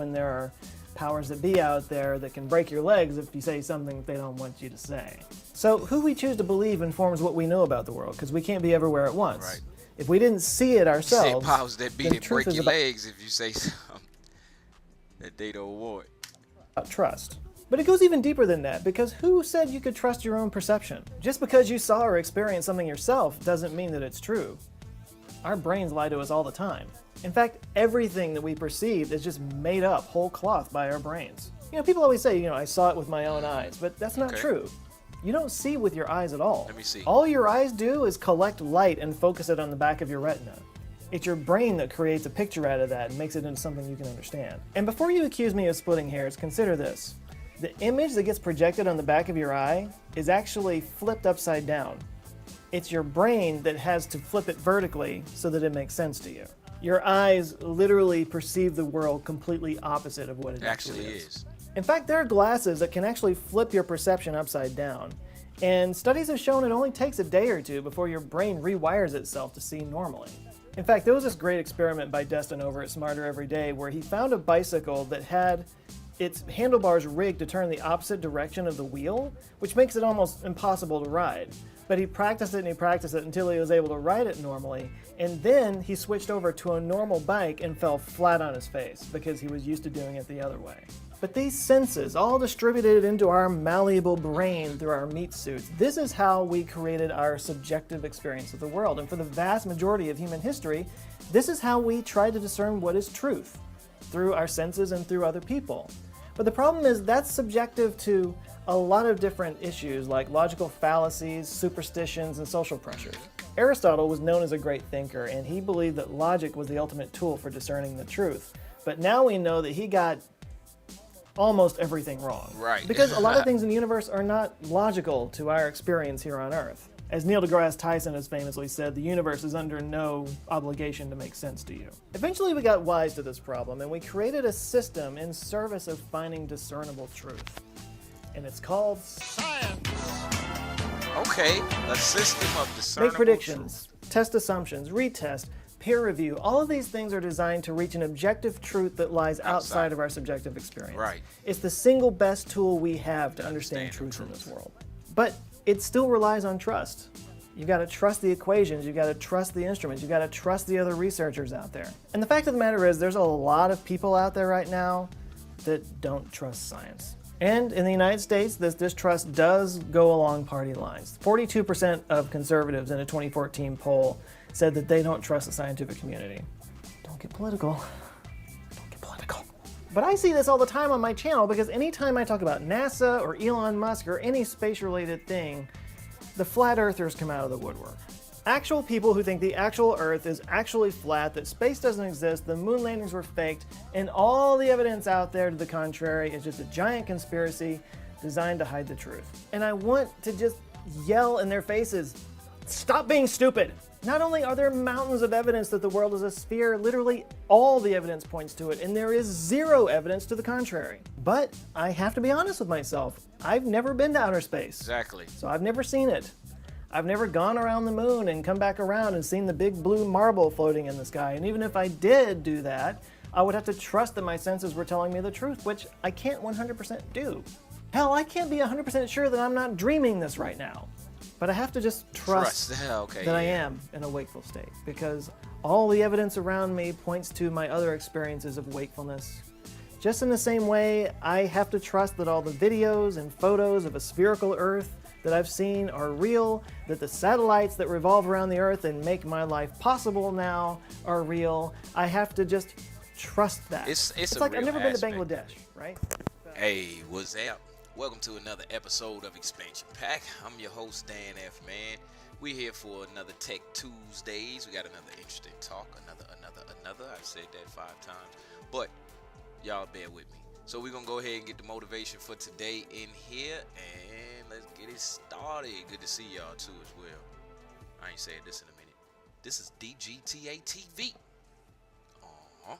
when there are powers that be out there that can break your legs if you say something that they don't want you to say. So who we choose to believe informs what we know about the world, because we can't be everywhere at once. Right. If we didn't see it ourselves, Say powers that be then that truth break is your about legs if you say something that they don't want. trust. But it goes even deeper than that, because who said you could trust your own perception? Just because you saw or experienced something yourself doesn't mean that it's true. Our brains lie to us all the time. In fact, everything that we perceive is just made up whole cloth by our brains. You know, people always say, I saw it with my own eyes, but that's not true. You don't see with your eyes at all. Let me see. All your eyes do is collect light and focus it on the back of your retina. It's your brain that creates a picture out of that and makes it into something you can understand. And before you accuse me of splitting hairs, consider this. The image that gets projected on the back of your eye is actually flipped upside down. It's your brain that has to flip it vertically so that it makes sense to you. Your eyes literally perceive the world completely opposite of what it actually is. In fact, there are glasses that can actually flip your perception upside down. And studies have shown it only takes a day or two before your brain rewires itself to see normally. In fact, there was this great experiment by Destin over at Smarter Every Day where he found a bicycle that had its handlebars rigged to turn the opposite direction of the wheel, which makes it almost impossible to ride. But he practiced it and he practiced it until he was able to ride it normally, and then he switched over to a normal bike and fell flat on his face because he was used to doing it the other way. But these senses, all distributed into our malleable brain through our meat suits, this is how we created our subjective experience of the world. And for the vast majority of human history, this is how we try to discern what is truth, through our senses and through other people. But the problem is that's subjective to a lot of different issues like logical fallacies, superstitions, and social pressures. Aristotle was known as a great thinker, and he believed that logic was the ultimate tool for discerning the truth. But now we know that he got almost everything wrong. Right. Because a lot of things in the universe are not logical to our experience here on Earth. As Neil deGrasse Tyson has famously said, the universe is under no obligation to make sense to you. Eventually we got wise to this problem, and we created a system in service of finding discernible truth. And it's called science. Okay, a system of discernible Make predictions, test assumptions, retest, peer review. All of these things are designed to reach an objective truth that lies outside of our subjective experience. Right. It's the single best tool we have to understand truth in this world. But it still relies on trust. You gotta trust the equations, you gotta trust the instruments, you gotta trust the other researchers out there. And the fact of the matter is, there's a lot of people out there right now that don't trust science. And in the United States, this distrust does go along party lines. 42% of conservatives in a 2014 poll said that they don't trust the scientific community. Don't get political. Don't get political. But I see this all the time on my channel because anytime I talk about NASA or Elon Musk or any space-related thing, the flat earthers come out of the woodwork. Actual people who think the actual Earth is actually flat, that space doesn't exist, the moon landings were faked, and all the evidence out there to the contrary is just a giant conspiracy designed to hide the truth. And I want to just yell in their faces, stop being stupid! Not only are there mountains of evidence that the world is a sphere, literally all the evidence points to it, and there is zero evidence to the contrary. But I have to be honest with myself, I've never been to outer space. Exactly. So I've never seen it. I've never gone around the moon and come back around and seen the big blue marble floating in the sky. And even if I did do that, I would have to trust that my senses were telling me the truth, which I can't 100% do. Hell, I can't be 100% sure that I'm not dreaming this right now. But I have to just trust Okay, that I am in a wakeful state, because all the evidence around me points to my other experiences of wakefulness. Just in the same way, I have to trust that all the videos and photos of a spherical Earth that I've seen are real, that the satellites that revolve around the Earth and make my life possible now are real. I have to just trust that. It's like a I've real never been to aspect. Bangladesh, right? Hey, what's up? Welcome to another episode of Expansion Pack. I'm your host, Dan F. Man. We're here for another Tech Tuesdays. We got another interesting talk, another. I've said that 5 times, but y'all bear with me. So we're gonna go ahead and get the motivation for today in here, and let's get it started. Good to see y'all too as well. I ain't saying this in a minute. This is DGTA TV. All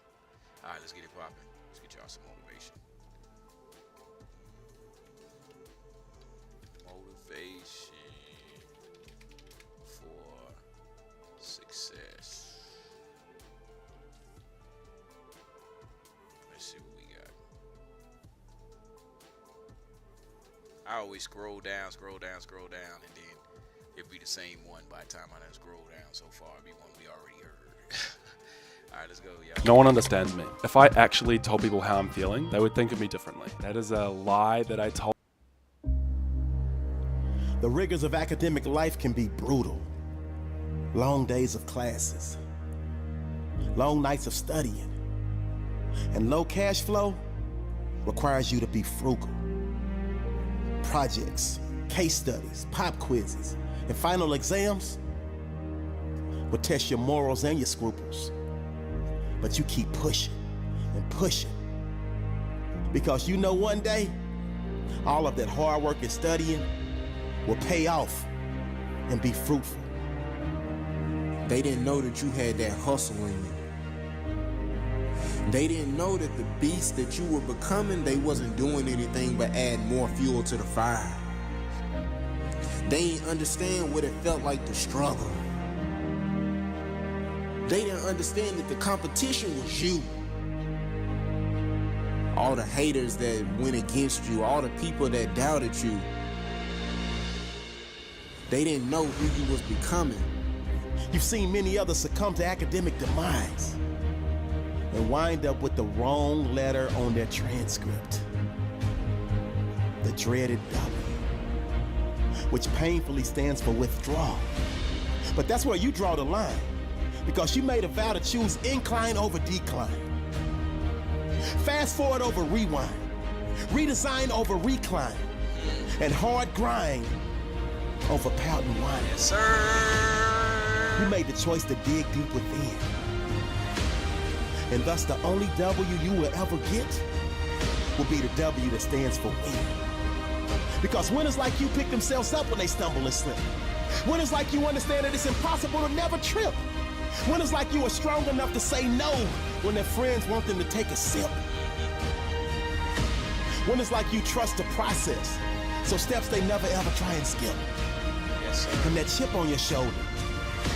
right, let's get it popping. Let's get y'all some motivation. Motivation for success. Let's see what we got. I always scroll down, and then it'll be the same one by the time I done scroll down so far. It'll be one we already heard. All right, let's go, y'all. No one understands me. If I actually told people how I'm feeling, they would think of me differently. That is a lie that I told. The rigors of academic life can be brutal. Long days of classes, long nights of studying, and low cash flow requires you to be frugal. Projects, case studies, pop quizzes, and final exams will test your morals and your scruples. But you keep pushing and pushing because you know one day all of that hard work and studying will pay off and be fruitful. They didn't know that you had that hustle in you. They didn't know that the beast that you were becoming, they wasn't doing anything but add more fuel to the fire. They didn't understand what it felt like to struggle. They didn't understand that the competition was you. All the haters that went against you, all the people that doubted you, they didn't know who you was becoming. You've seen many others succumb to academic demise and wind up with the wrong letter on their transcript. The dreaded W, which painfully stands for withdrawal. But that's where you draw the line, because you made a vow to choose incline over decline. Fast forward over rewind, redesign over recline, and hard grind over pout and whine. Yes, sir. You made the choice to dig deep within. And thus the only W you will ever get will be the W that stands for win. Because winners like you pick themselves up when they stumble and slip. Winners like you understand that it's impossible to never trip. Winners like you are strong enough to say no when their friends want them to take a sip. Winners like you trust the process, so steps they never ever try and skip. Yes, sir. And that chip on your shoulder,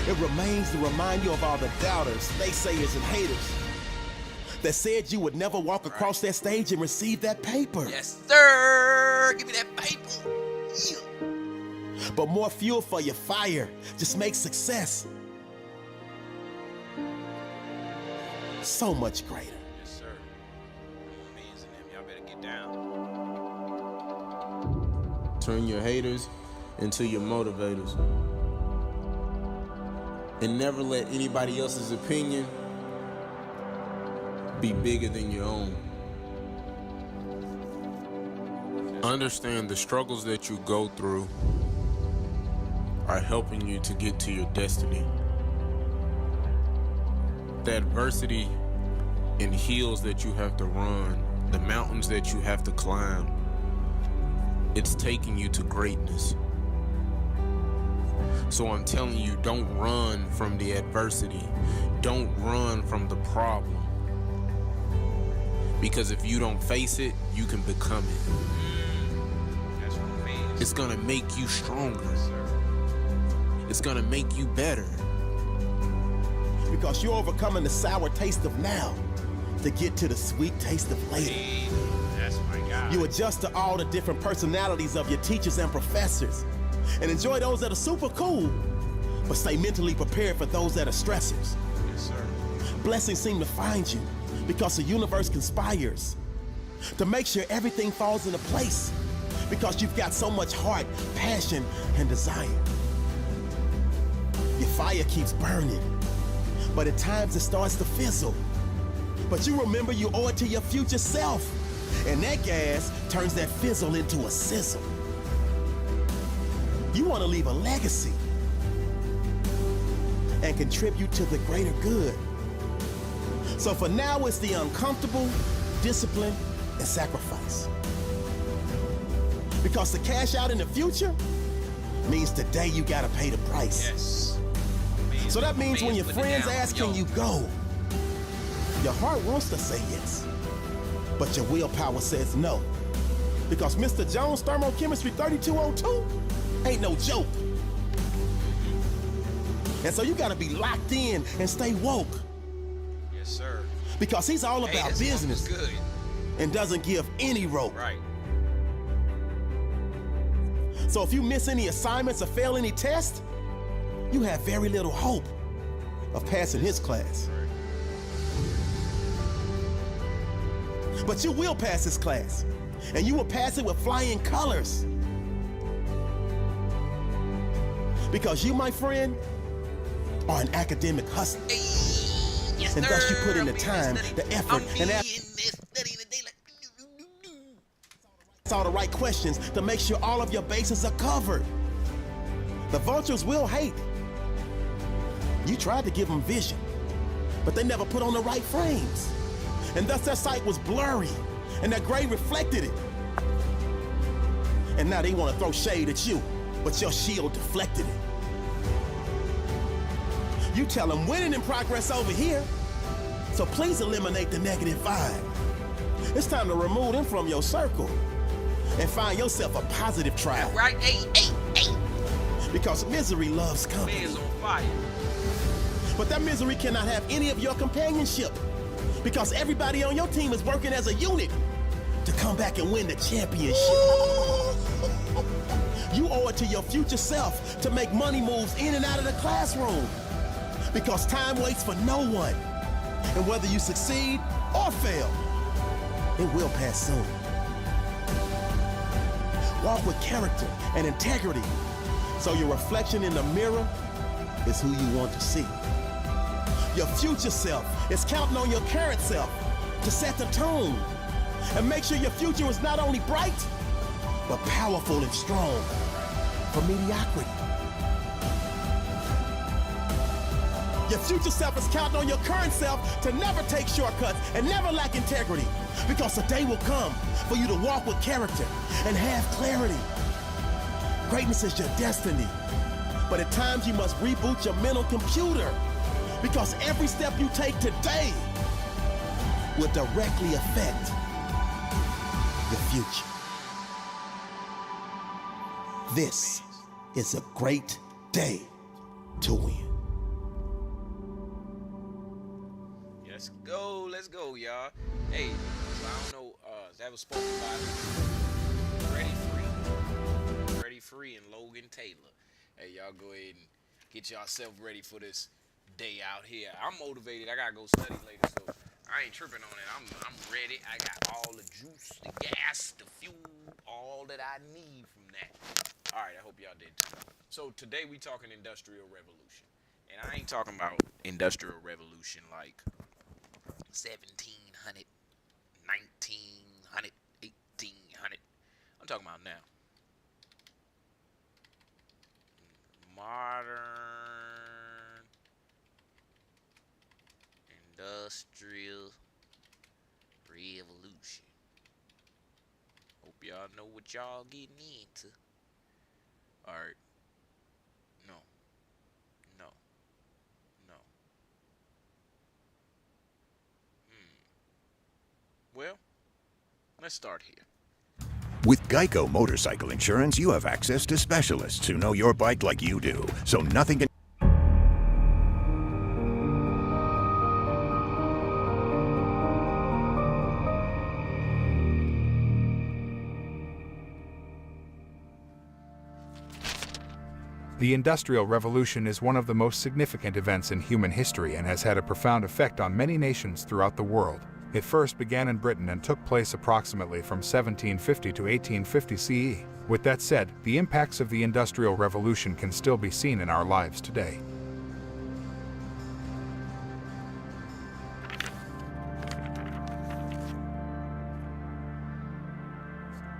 it remains to remind you of all the doubters, naysayers, and haters that said you would never walk across that stage and receive that paper. Yes, sir. Give me that paper. Yeah. But more fuel for your fire just makes success so much greater. Yes, sir. Mans and them, y'all better get down. Turn your haters into your motivators. And never let anybody else's opinion be bigger than your own. Understand the struggles that you go through are helping you to get to your destiny. The adversity and hills that you have to run, the mountains that you have to climb, it's taking you to greatness. So I'm telling you, don't run from the adversity. Don't run from the problem. Because if you don't face it, you can become it. That's what it means. It's gonna make you stronger. Yes, sir. It's gonna make you better. Because you're overcoming the sour taste of now to get to the sweet taste of later. Hey, that's my guy. You adjust to all the different personalities of your teachers and professors and enjoy those that are super cool, but stay mentally prepared for those that are stressors. Yes, sir. Blessings seem to find you because the universe conspires to make sure everything falls into place because you've got so much heart, passion, and desire. Your fire keeps burning, but at times it starts to fizzle. But you remember you owe it to your future self, and that gas turns that fizzle into a sizzle. You want to leave a legacy and contribute to the greater good. So for now, it's the uncomfortable, discipline, and sacrifice. Because to cash out in the future means today you gotta pay the price. Yes. So that means when your putting it friends down ask, for can you go? Your heart wants to say yes, but your willpower says no. Because Mr. Jones Thermochemistry 3202 ain't no joke. And so you gotta be locked in and stay woke. Yes, sir. Because he's all about this one was business good. and doesn't give any rope. Right. So if you miss any assignments or fail any tests, you have very little hope of passing his class. But you will pass his class, and you will pass it with flying colors. Because you, my friend, are an academic hustler. Yes, And thus you sir. put in the I'm time, studying. the effort, I'm and studying today like. all the right questions to make sure all of your bases are covered. The vultures will hate. You tried to give them vision, but they never put on the right frames. And thus their sight was blurry, and their grade reflected it. And now they want to throw shade at you, but your shield deflected it. You tell them winning in progress over here, so please eliminate the negative vibe. It's time to remove them from your circle and find yourself a positive tribe. Right? Hey. Because misery loves company. Man's on fire. But that misery cannot have any of your companionship. Because everybody on your team is working as a unit to come back and win the championship. You owe it to your future self to make money moves in and out of the classroom. Because time waits for no one. And whether you succeed or fail, it will pass soon. Walk with character and integrity, so your reflection in the mirror is who you want to see. Your future self is counting on your current self to set the tone and make sure your future is not only bright, but powerful and strong for mediocrity. Your future self is counting on your current self to never take shortcuts and never lack integrity, because a day will come for you to walk with character and have clarity. Greatness is your destiny, but at times you must reboot your mental computer, because every step you take today will directly affect your future. This is a great day to win. Let's go, y'all. Hey, I don't know, that was spoken by Freddie Free and Logan Taylor. Hey, y'all go ahead and get yourself ready for this day out here. I'm motivated. I gotta go study later, so I ain't tripping on it. I'm ready. I got all the juice, the gas, the fuel, all that I need from that. All right, I hope y'all did too. So today we talking Industrial Revolution, and I ain't talking about Industrial Revolution like 1700, 1900, 1800. I'm talking about now. Modern Industrial Revolution. Hope y'all know what y'all getting into. Alright. No. Well, let's start here. With Geico Motorcycle Insurance, you have access to specialists who know your bike like you do, so nothing can... The Industrial Revolution is one of the most significant events in human history and has had a profound effect on many nations throughout the world. It first began in Britain and took place approximately from 1750 to 1850 CE. With that said, the impacts of the Industrial Revolution can still be seen in our lives today.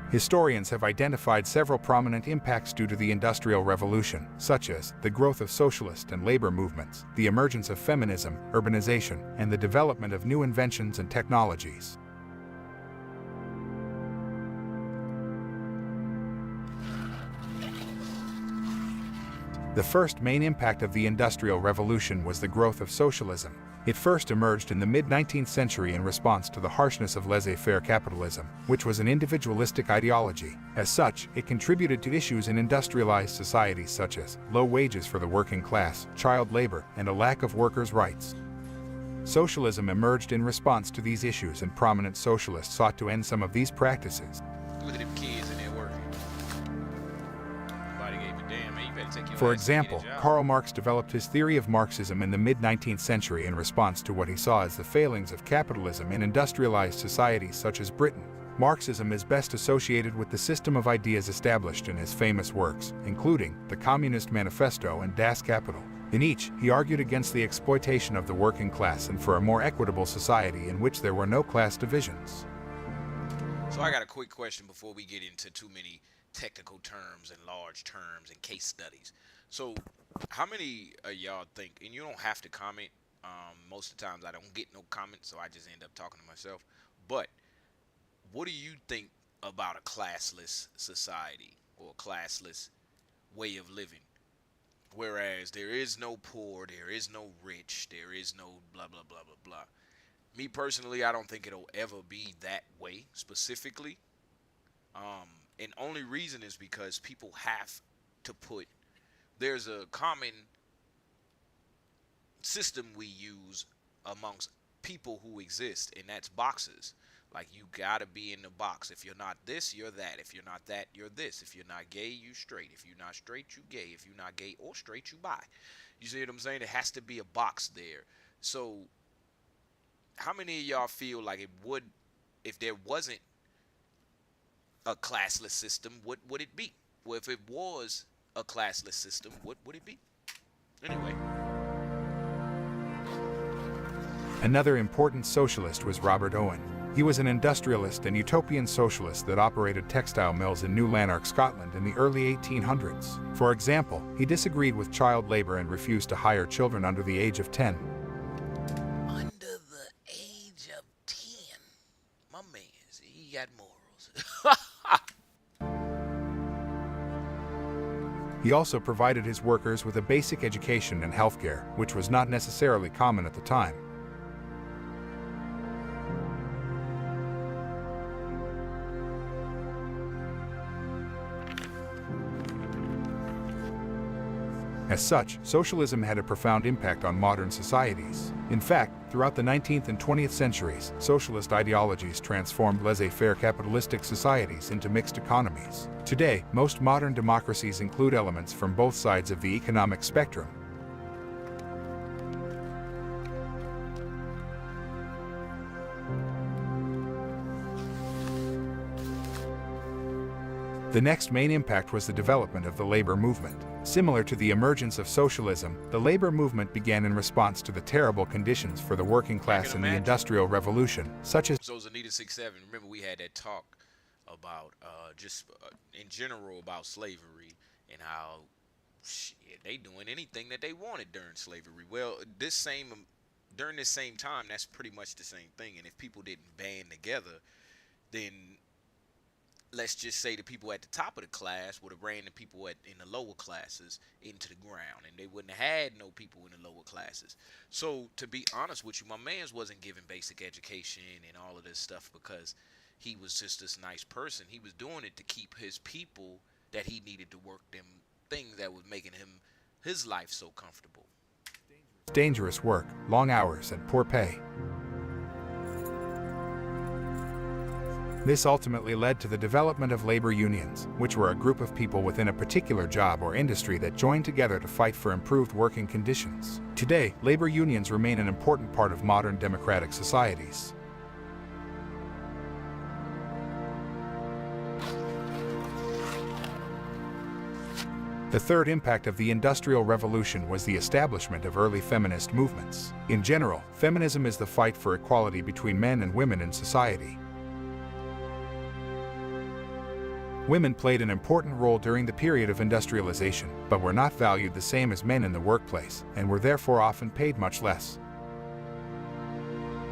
Historians have identified several prominent impacts due to the Industrial Revolution, such as the growth of socialist and labor movements, the emergence of feminism, urbanization, and the development of new inventions and technologies. The first main impact of the Industrial Revolution was the growth of socialism. It first emerged in the mid-19th century in response to the harshness of laissez-faire capitalism, which was an individualistic ideology. As such, it contributed to issues in industrialized societies such as low wages for the working class, child labor, and a lack of workers' rights. Socialism emerged in response to these issues, and prominent socialists sought to end some of these practices. Look at them kids in there working. For example, Karl Marx developed his theory of Marxism in the mid-19th century in response to what he saw as the failings of capitalism in industrialized societies such as Britain. Marxism is best associated with the system of ideas established in his famous works, including the Communist Manifesto and Das Kapital. In each, he argued against the exploitation of the working class and for a more equitable society in which there were no class divisions. So I got a quick question before we get into too many technical terms and large terms and case studies. So how many of y'all think, and you don't have to comment, most of the times I don't get no comments, so I just end up talking to myself, but what do you think about a classless society or a classless way of living? Whereas there is no poor, there is no rich, there is no blah, blah, blah, blah, blah. Me personally, I don't think it'll ever be that way specifically. And only reason is because people have to put, there's a common system we use amongst people who exist, and that's boxes. Like, you gotta be in the box. If you're not this, you're that. If you're not that, you're this. If you're not gay, you straight. If you're not straight, you gay. If you're not gay or straight, you bi. You see what I'm saying? There has to be a box there. So how many of y'all feel like it would, if there wasn't a classless system, what would it be? Well, if it was a classless system, what would it be? Anyway. Another important socialist was Robert Owen. He was an industrialist and utopian socialist that operated textile mills in New Lanark, Scotland in the early 1800s. For example, he disagreed with child labor and refused to hire children under the age of 10. Under the age of 10? My man, he got morals. He also provided his workers with a basic education and healthcare, which was not necessarily common at the time. As such, socialism had a profound impact on modern societies. In fact, throughout the 19th and 20th centuries, socialist ideologies transformed laissez-faire capitalistic societies into mixed economies. Today, most modern democracies include elements from both sides of the economic spectrum. The next main impact was the development of the labor movement. Similar to the emergence of socialism, the labor movement began in response to the terrible conditions for the working class in the Industrial Revolution, such as... So Zanita 67, remember we had that talk about in general about slavery and how they doing anything that they wanted during slavery. Well, during this same time, that's pretty much the same thing. And if people didn't band together, then let's just say the people at the top of the class would have ran the people in the lower classes into the ground, and they wouldn't have had no people in the lower classes. So to be honest with you, my man's wasn't given basic education and all of this stuff because he was just this nice person. He was doing it to keep his people that he needed to work them things that was making his life so comfortable. Dangerous work, long hours, and poor pay. This ultimately led to the development of labor unions, which were a group of people within a particular job or industry that joined together to fight for improved working conditions. Today, labor unions remain an important part of modern democratic societies. The third impact of the Industrial Revolution was the establishment of early feminist movements. In general, feminism is the fight for equality between men and women in society. Women played an important role during the period of industrialization, but were not valued the same as men in the workplace, and were therefore often paid much less.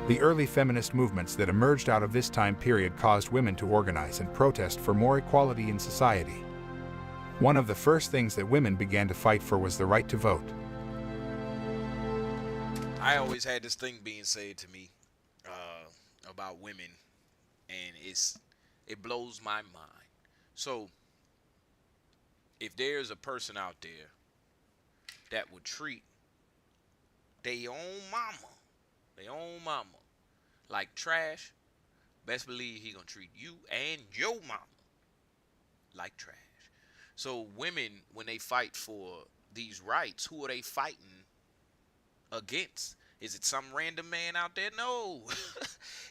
The early feminist movements that emerged out of this time period caused women to organize and protest for more equality in society. One of the first things that women began to fight for was the right to vote. I always had this thing being said to me about women, and it blows my mind. So, if there's a person out there that would treat their own mama like trash, best believe he gonna treat you and your mama like trash. So women, when they fight for these rights, who are they fighting against? Is it some random man out there? No.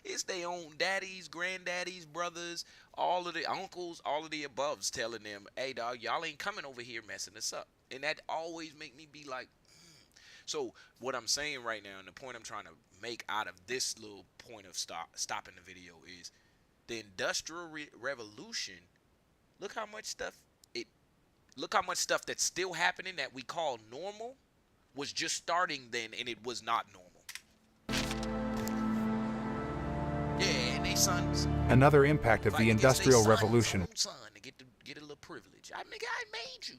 It's their own daddies, granddaddies, brothers, all of the uncles, all of the aboves telling them, hey, dog, y'all ain't coming over here messing us up. And that always make me be like, So what I'm saying right now, and the point I'm trying to make out of this little point of stopping the video is the Industrial Revolution. Look how much stuff that's still happening that we call normal was just starting then, and it was not normal. Yeah, and they sons. Another impact of the fighting against they Industrial son's Revolution own son to get a little privilege. I made you.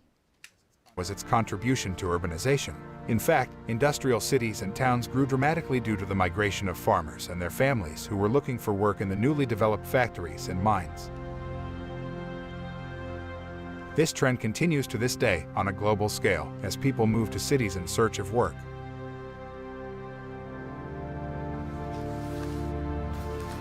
was its contribution to urbanization. In fact, industrial cities and towns grew dramatically due to the migration of farmers and their families who were looking for work in the newly developed factories and mines. This trend continues to this day on a global scale as people move to cities in search of work.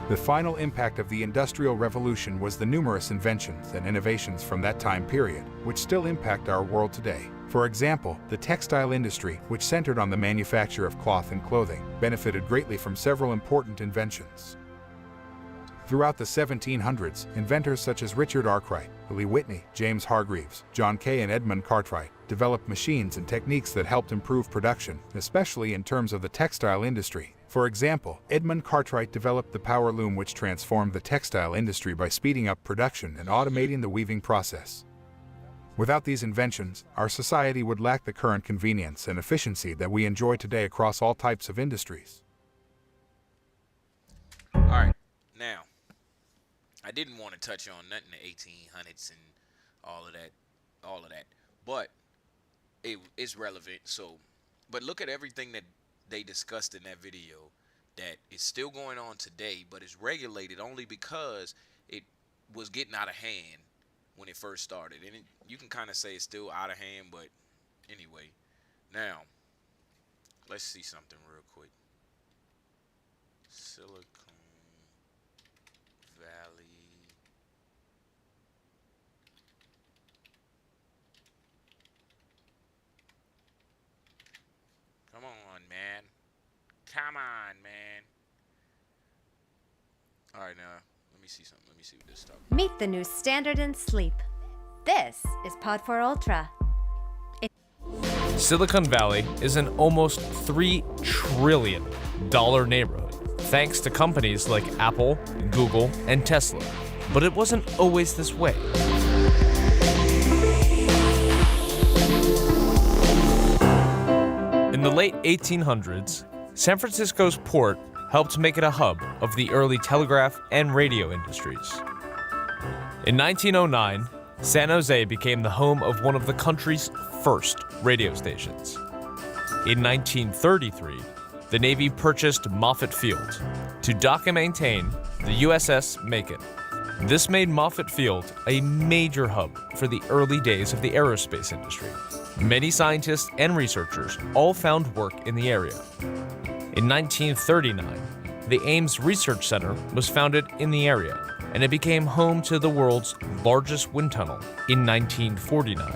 The final impact of the Industrial Revolution was the numerous inventions and innovations from that time period, which still impact our world today. For example, the textile industry, which centered on the manufacture of cloth and clothing, benefited greatly from several important inventions. Throughout the 1700s, inventors such as Richard Arkwright, Lee Whitney, James Hargreaves, John Kay, and Edmund Cartwright developed machines and techniques that helped improve production, especially in terms of the textile industry. For example, Edmund Cartwright developed the power loom, which transformed the textile industry by speeding up production and automating the weaving process. Without these inventions, our society would lack the current convenience and efficiency that we enjoy today across all types of industries. All right, now, I didn't want to touch on nothing in the 1800s and all of that, but it's relevant. So, but look at everything that they discussed in that video that is still going on today, but is regulated only because it was getting out of hand when it first started. And you can kind of say it's still out of hand, but anyway. Now, let's see something real quick. Silicon Valley. Come on, man. Come on, man. All right, now, let me see something. Let me see what this stuff. Meet the new standard in sleep. This is Pod 4 Ultra. Silicon Valley is an almost $3 trillion neighborhood, thanks to companies like Apple, Google, and Tesla. But it wasn't always this way. In the late 1800s, San Francisco's port helped make it a hub of the early telegraph and radio industries. In 1909, San Jose became the home of one of the country's first radio stations. In 1933, the Navy purchased Moffett Field to dock and maintain the USS Macon. This made Moffett Field a major hub for the early days of the aerospace industry. Many scientists and researchers all found work in the area. In 1939, the Ames Research Center was founded in the area, and it became home to the world's largest wind tunnel in 1949.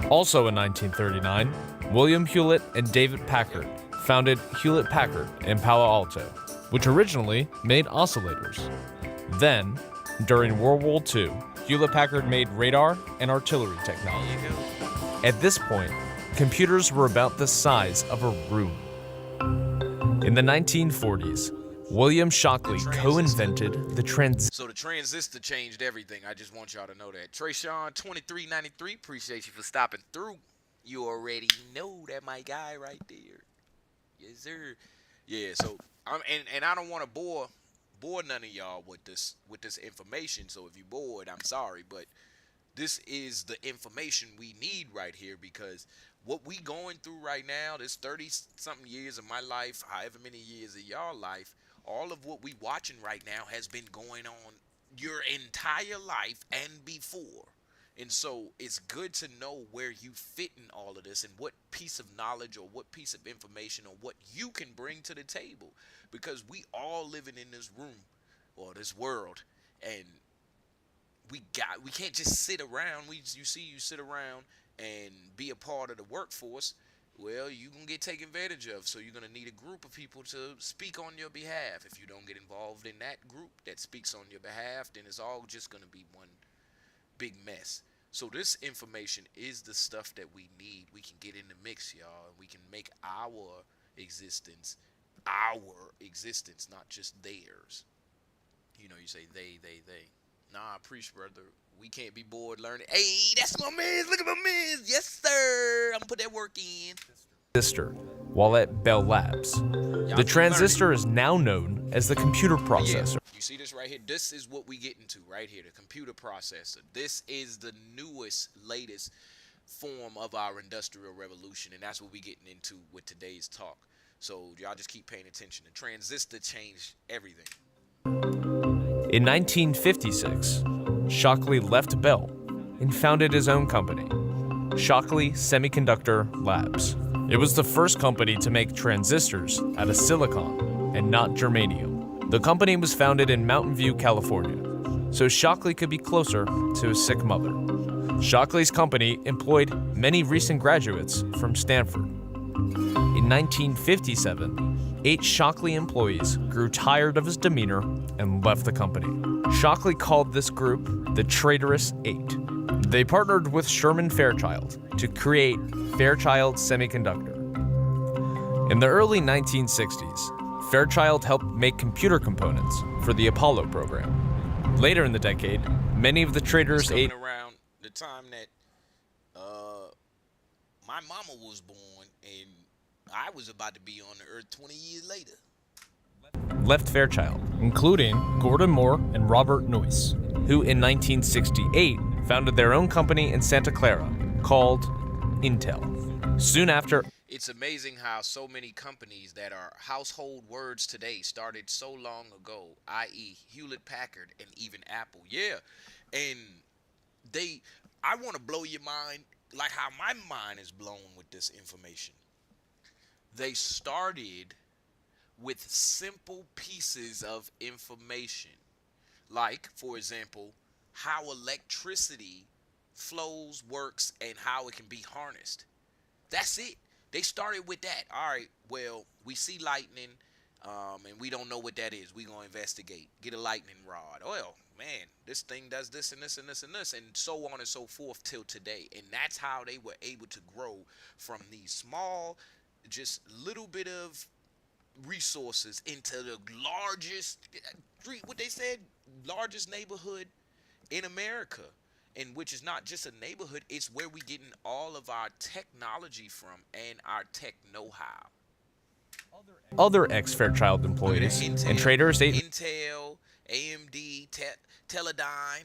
Also in 1939, William Hewlett and David Packard founded Hewlett-Packard in Palo Alto, which originally made oscillators. Then, during World War II, Hewlett-Packard made radar and artillery technology. At this point, computers were about the size of a room. In the 1940s, William Shockley co-invented the transistor. So the transistor changed everything. I just want y'all to know that. Trayshawn 2393, appreciate you for stopping through. You already know that my guy right there. Yes, sir. Yeah, so I don't want to bore none of y'all with this information. So if you're bored, I'm sorry, but this is the information we need right here, because what we going through right now, this 30-something years of my life, however many years of y'all life, all of what we watching right now has been going on your entire life and before. And so it's good to know where you fit in all of this and what piece of knowledge or what piece of information or what you can bring to the table, because we all living in this room or this world, and we can't just sit around. You sit around and be a part of the workforce, well, you're going to get taken advantage of. So you're going to need a group of people to speak on your behalf. If you don't get involved in that group that speaks on your behalf, then it's all just going to be one big mess. So this information is the stuff that we need. We can get in the mix, y'all, and we can make our existence, not just theirs. You know, you say they. Nah, preach, brother. We can't be bored learning. Hey, that's my man. Look at my man. Yes, sir. I'm gonna put that work in. Transistor while at Bell Labs. The transistor is now known as the computer processor. Yeah. You see this right here? This is what we get into right here, the computer processor. This is the latest form of our industrial revolution, and that's what we're getting into with today's talk. So y'all just keep paying attention. The transistor changed everything. In 1956, Shockley left Bell and founded his own company, Shockley Semiconductor Labs. It was the first company to make transistors out of silicon and not germanium. The company was founded in Mountain View, California, so Shockley could be closer to his sick mother. Shockley's company employed many recent graduates from Stanford. In 1957, 8 Shockley employees grew tired of his demeanor and left the company. Shockley called this group the Traitorous Eight. They partnered with Sherman Fairchild to create Fairchild Semiconductor. In the early 1960s, Fairchild helped make computer components for the Apollo program. Later in the decade, many of the Traitorous Eight around the time that my mama was born, and I was about to be on the earth 20 years later. left Fairchild, including Gordon Moore and Robert Noyce, who in 1968 founded their own company in Santa Clara called Intel. Soon after, it's amazing how so many companies that are household words today started so long ago, i.e. Hewlett-Packard and even Apple. Yeah, and I want to blow your mind like how my mind is blown with this information. They started with simple pieces of information, like, for example, how electricity flows, works, and how it can be harnessed. That's it. They started with that. All right, well, we see lightning, and we don't know what that is. We're going to investigate. Get a lightning rod. Well, man, this thing does this and this and this and this, and so on and so forth till today. And that's how they were able to grow from these small, just little bit of resources into the largest, what they said, largest neighborhood in America. And which is not just a neighborhood, it's where we're getting all of our technology from and our tech know-how. Other ex-Fairchild employees and traders, Intel, AMD, Teledyne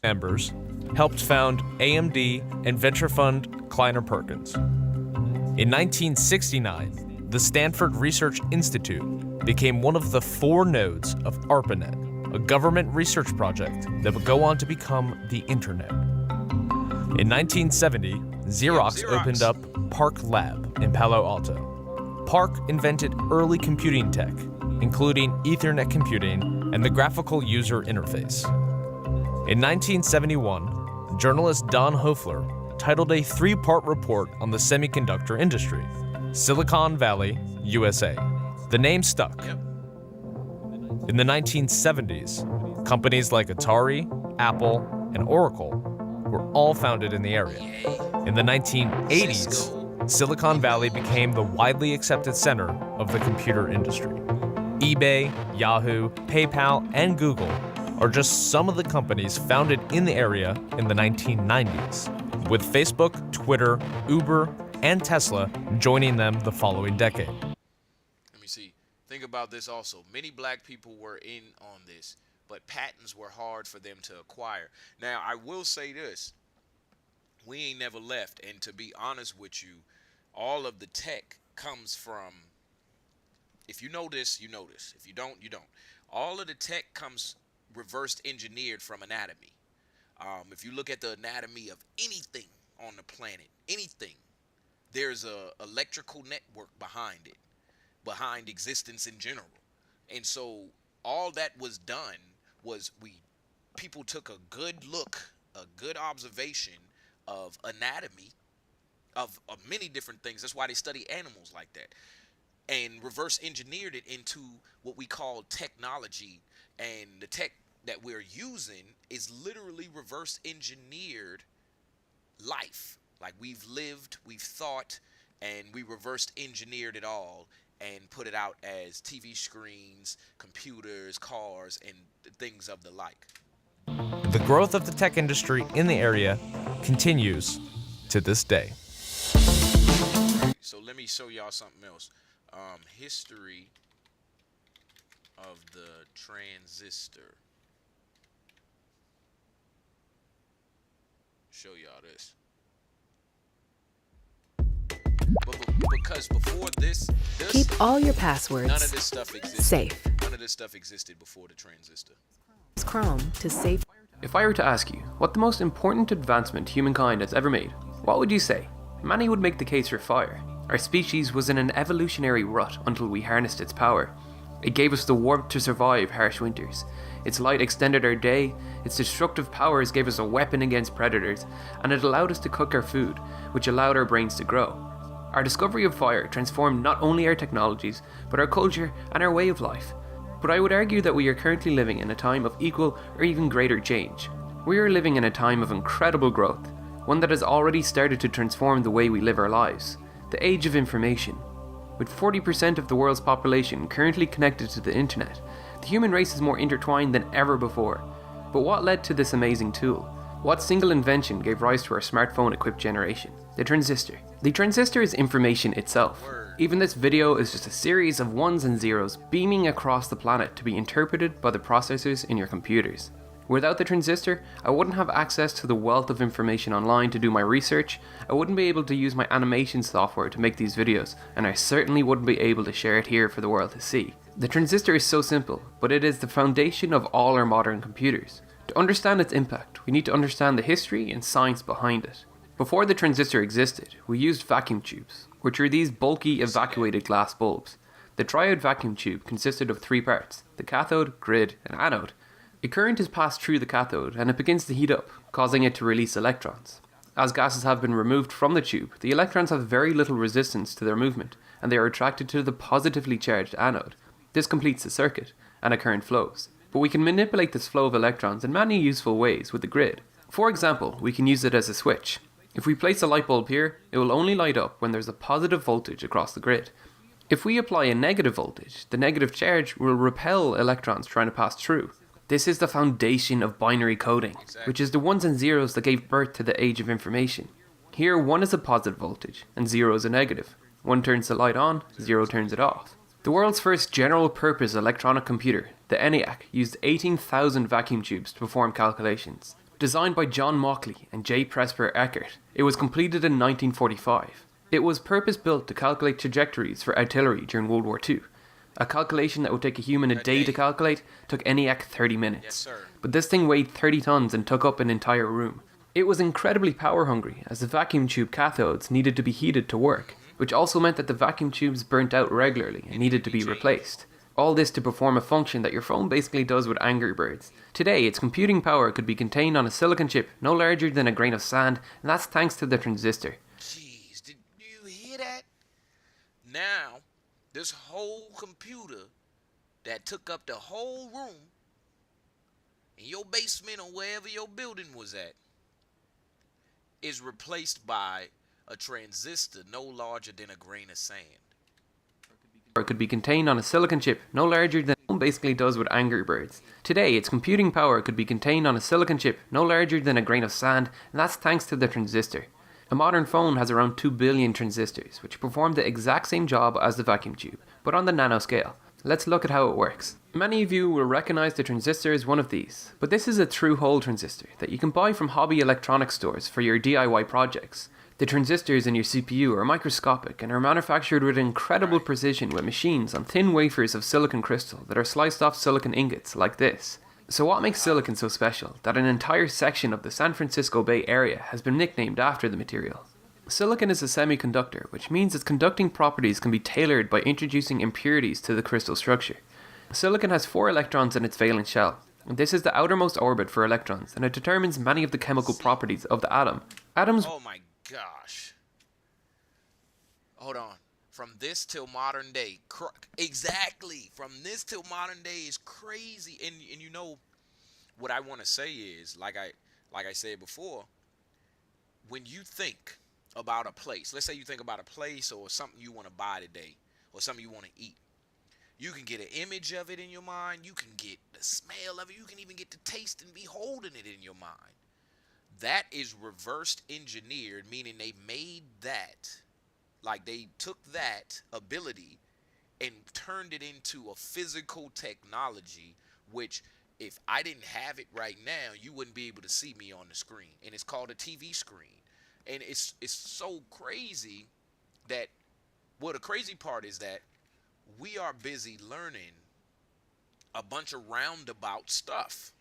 members helped found AMD and venture fund Kleiner Perkins. In 1969, the Stanford Research Institute became one of the 4 nodes of ARPANET, a government research project that would go on to become the Internet. In 1970, Xerox opened up PARC Lab in Palo Alto. PARC invented early computing tech, including Ethernet computing and the graphical user interface. In 1971, journalist Don Hoefler titled a 3-part report on the semiconductor industry, Silicon Valley, USA. The name stuck. In the 1970s, companies like Atari, Apple, and Oracle were all founded in the area. In the 1980s, Silicon Valley became the widely accepted center of the computer industry. eBay, Yahoo, PayPal, and Google are just some of the companies founded in the area in the 1990s, with Facebook, Twitter, Uber, and Tesla joining them the following decade. Let me see. Think about this also. Many black people were in on this, but patents were hard for them to acquire. Now, I will say this. We ain't never left, and to be honest with you, all of the tech comes from, if you know this, you know this. If you don't, you don't. All of the tech comes reversed engineered from anatomy. If you look at the anatomy of anything on the planet, anything, there's a electrical network behind it, behind existence in general. And so all that was done was people took a good look, a good observation of anatomy, of many different things. That's why they study animals like that, and reverse engineered it into what we call technology. And the tech that we're using is literally reverse engineered life. Like we've lived, we've thought, and we reversed engineered it all and put it out as TV screens, computers, cars, and things of the like. The growth of the tech industry in the area continues to this day. So let me show y'all something else. History of the transistor. Show y'all this. Because before this, keep all your passwords none of this stuff existed. safe. None of this stuff existed before the transistor. Use Chrome to save. If I were to ask you what the most important advancement humankind has ever made, what would you say? Many would make the case for fire. Our species was in an evolutionary rut until we harnessed its power. It gave us the warmth to survive harsh winters. Its light extended our day, its destructive powers gave us a weapon against predators, and it allowed us to cook our food, which allowed our brains to grow. Our discovery of fire transformed not only our technologies, but our culture and our way of life. But I would argue that we are currently living in a time of equal or even greater change. We are living in a time of incredible growth, one that has already started to transform the way we live our lives. The age of information. With 40% of the world's population currently connected to the internet, the human race is more intertwined than ever before. But what led to this amazing tool? What single invention gave rise to our smartphone-equipped generation? The transistor. The transistor is information itself. Even this video is just a series of ones and zeros beaming across the planet to be interpreted by the processors in your computers. Without the transistor, I wouldn't have access to the wealth of information online to do my research, I wouldn't be able to use my animation software to make these videos, and I certainly wouldn't be able to share it here for the world to see. The transistor is so simple, but it is the foundation of all our modern computers. To understand its impact, we need to understand the history and science behind it. Before the transistor existed, we used vacuum tubes, which are these bulky evacuated glass bulbs. The triode vacuum tube consisted of 3 parts, the cathode, grid, and anode. A current is passed through the cathode and it begins to heat up, causing it to release electrons. As gases have been removed from the tube, the electrons have very little resistance to their movement, and they are attracted to the positively charged anode. This completes the circuit, and a current flows. But we can manipulate this flow of electrons in many useful ways with the grid. For example, we can use it as a switch. If we place a light bulb here, it will only light up when there's a positive voltage across the grid. If we apply a negative voltage, the negative charge will repel electrons trying to pass through. This is the foundation of binary coding, which is the ones and zeros that gave birth to the age of information. Here 1 is a positive voltage and 0 is a negative. 1 turns the light on, 0 turns it off. The world's first general purpose electronic computer, the ENIAC, used 18,000 vacuum tubes to perform calculations. Designed by John Mauchly and J. Presper Eckert, it was completed in 1945. It was purpose-built to calculate trajectories for artillery during World War II. A calculation that would take a human a day to calculate took ENIAC 30 minutes. Yes, sir. But this thing weighed 30 tons and took up an entire room. It was incredibly power hungry, as the vacuum tube cathodes needed to be heated to work, which also meant that the vacuum tubes burnt out regularly and needed to be replaced. All this to perform a function that your phone basically does with Angry Birds. Today, its computing power could be contained on a silicon chip no larger than a grain of sand, and that's thanks to the transistor. Jeez, did you hear that? Now, this whole computer that took up the whole room in your basement or wherever your building was at is replaced by a transistor no larger than a grain of sand. Or could be contained on a silicon chip no larger than basically does with Angry Birds. Today, its computing power could be contained on a silicon chip no larger than a grain of sand, and that's thanks to the transistor. A modern phone has around 2 billion transistors, which perform the exact same job as the vacuum tube, but on the nanoscale. Let's look at how it works. Many of you will recognize the transistor as one of these, but this is a through-hole transistor that you can buy from hobby electronics stores for your DIY projects. The transistors in your CPU are microscopic and are manufactured with incredible precision with machines on thin wafers of silicon crystal that are sliced off silicon ingots like this. So what makes silicon so special that an entire section of the San Francisco Bay Area has been nicknamed after the material? Silicon is a semiconductor, which means its conducting properties can be tailored by introducing impurities to the crystal structure. Silicon has 4 electrons in its valence shell. This is the outermost orbit for electrons, and it determines many of the chemical properties of the atom. Atoms. Oh my gosh. hold on. From this till modern day, exactly. From this till modern day is crazy. And you know what I want to say is, like I said before, when you think about a place, let's say you think about a place or something you want to buy today or something you want to eat. You can get an image of it in your mind. You can get the smell of it. You can even get the taste and be holding it in your mind. That is reversed engineered, meaning they made that, like they took that ability and turned it into a physical technology, which if I didn't have it right now, you wouldn't be able to see me on the screen. And it's called a TV screen. And it's so crazy that, well, the crazy part is that we are busy learning a bunch of roundabout stuff.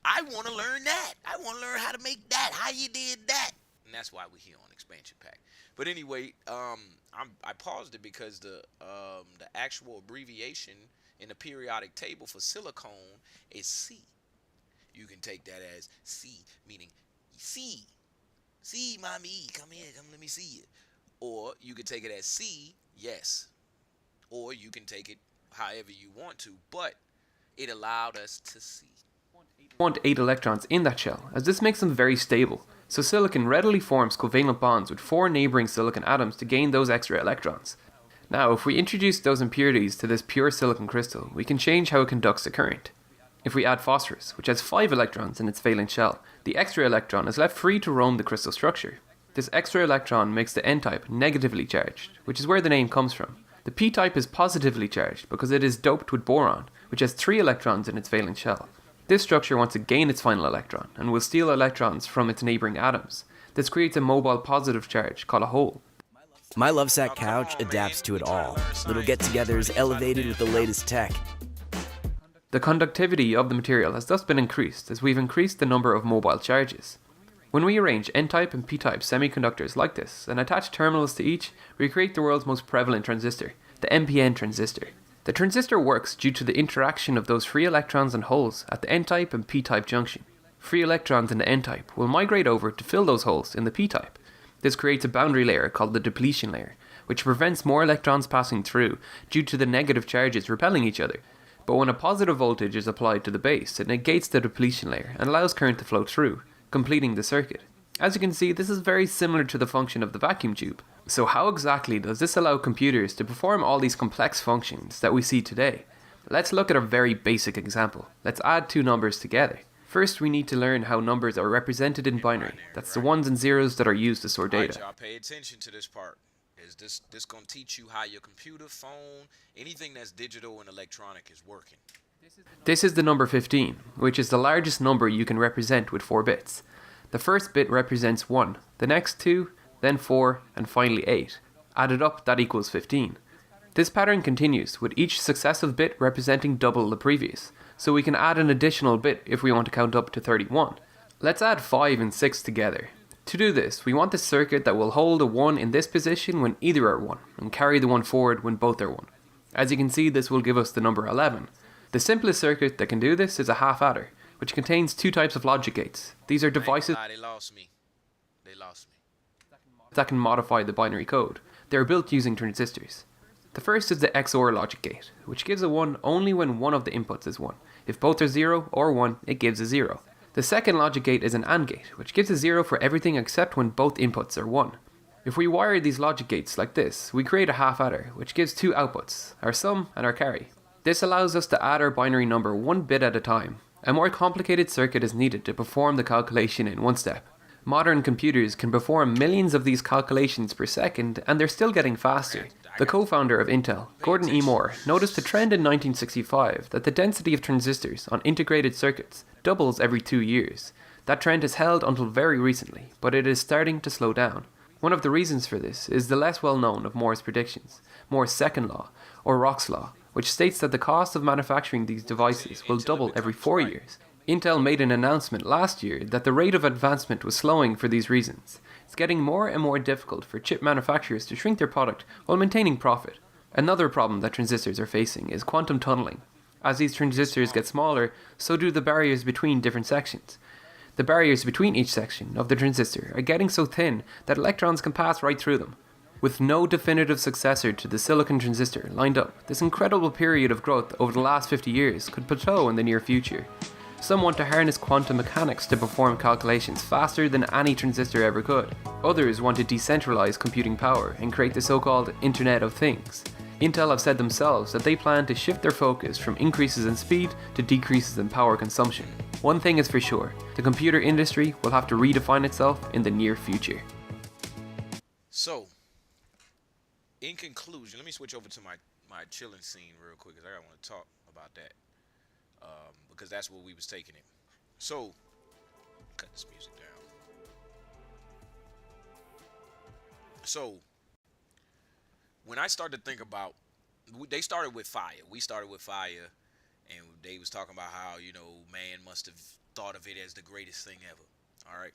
I want to learn that. I want to learn how to make that, how you did that. And that's why we're here on Expansion Pack. But anyway, I paused it because the actual abbreviation in the periodic table for silicone is C. You can take that as C, meaning C. C, mommy, come here, come let me see you. Or you can take it as C, yes. Or you can take it however you want to, but it allowed us to see. Want 8 electrons in that shell, as this makes them very stable. So silicon readily forms covalent bonds with 4 neighboring silicon atoms to gain those extra electrons. Now, if we introduce those impurities to this pure silicon crystal, we can change how it conducts a current. If we add phosphorus, which has 5 electrons in its valence shell, the extra electron is left free to roam the crystal structure. This extra electron makes the n-type negatively charged, which is where the name comes from. The p-type is positively charged because it is doped with boron, which has 3 electrons in its valence shell. This structure wants to gain its final electron and will steal electrons from its neighboring atoms. This creates a mobile positive charge called a hole. My Lovesac couch adapts to it all. Little get-togethers elevated with the latest tech. The conductivity of the material has thus been increased as we've increased the number of mobile charges. When we arrange n-type and p-type semiconductors like this and attach terminals to each, we create the world's most prevalent transistor, the NPN transistor. The transistor works due to the interaction of those free electrons and holes at the n-type and p-type junction. Free electrons in the n-type will migrate over to fill those holes in the p-type. This creates a boundary layer called the depletion layer, which prevents more electrons passing through due to the negative charges repelling each other. But when a positive voltage is applied to the base, it negates the depletion layer and allows current to flow through, completing the circuit. As you can see, this is very similar to the function of the vacuum tube. So how exactly does this allow computers to perform all these complex functions that we see today? Let's look at a very basic example. Let's add 2 numbers together. First, we need to learn how numbers are represented in binary. That's the 1s and 0s that are used to store data. All right, y'all, pay attention to this part. Is this going to teach you how your computer, phone, anything that's digital and electronic is working. This is the number 15, which is the largest number you can represent with 4 bits. The first bit represents 1, the next 2, then 4, and finally 8. Added up, that equals 15. This pattern continues, with each successive bit representing double the previous, so we can add an additional bit if we want to count up to 31. Let's add 5 and 6 together. To do this, we want a circuit that will hold a 1 in this position when either are 1, and carry the 1 forward when both are 1. As you can see, this will give us the number 11. The simplest circuit that can do this is a half adder, which contains 2 types of logic gates. These are devices They lost me. that can modify the binary code. They are built using transistors. The first is the XOR logic gate, which gives a 1 only when one of the inputs is 1. If both are 0 or 1, it gives a 0. The second logic gate is an AND gate, which gives a 0 for everything except when both inputs are 1. If we wire these logic gates like this, we create a half adder, which gives 2 outputs, our sum and our carry. This allows us to add our binary number 1 bit at a time. A more complicated circuit is needed to perform the calculation in one step. Modern computers can perform millions of these calculations per second, and they're still getting faster. The co-founder of Intel, Gordon E. Moore, noticed a trend in 1965 that the density of transistors on integrated circuits doubles every 2 years. That trend has held until very recently, but it is starting to slow down. One of the reasons for this is the less well-known of Moore's predictions, Moore's second law, or Rock's law, which states that the cost of manufacturing these devices will double every 4 years. Intel made an announcement last year that the rate of advancement was slowing for these reasons. It's getting more and more difficult for chip manufacturers to shrink their product while maintaining profit. Another problem that transistors are facing is quantum tunneling. As these transistors get smaller, so do the barriers between different sections. The barriers between each section of the transistor are getting so thin that electrons can pass right through them. With no definitive successor to the silicon transistor lined up, this incredible period of growth over the last 50 years could plateau in the near future. Some want to harness quantum mechanics to perform calculations faster than any transistor ever could. Others want to decentralize computing power and create the so-called Internet of Things. Intel have said themselves that they plan to shift their focus from increases in speed to decreases in power consumption. One thing is for sure, the computer industry will have to redefine itself in the near future. So, in conclusion, let me switch over to my chilling scene real quick, because I want to talk about that, because that's where we was taking it. So, cut this music down. So, when I started to think about, they started with fire. We started with fire, and they was talking about how, you know, man must have thought of it as the greatest thing ever. All right.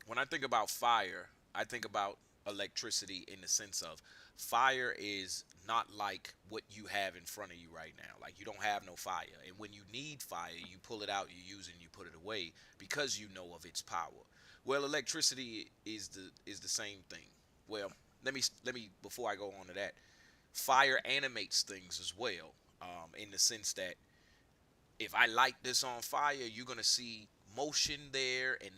When I think about fire, I think about electricity in the sense of fire is not like what you have in front of you right now. Like, you don't have no fire, and when you need fire, you pull it out, you use it, and you put it away because you know of its power. Well, electricity is the same thing. Well, let me before I go on to that, fire animates things as well, in the sense that if I light this on fire, you're gonna see motion there and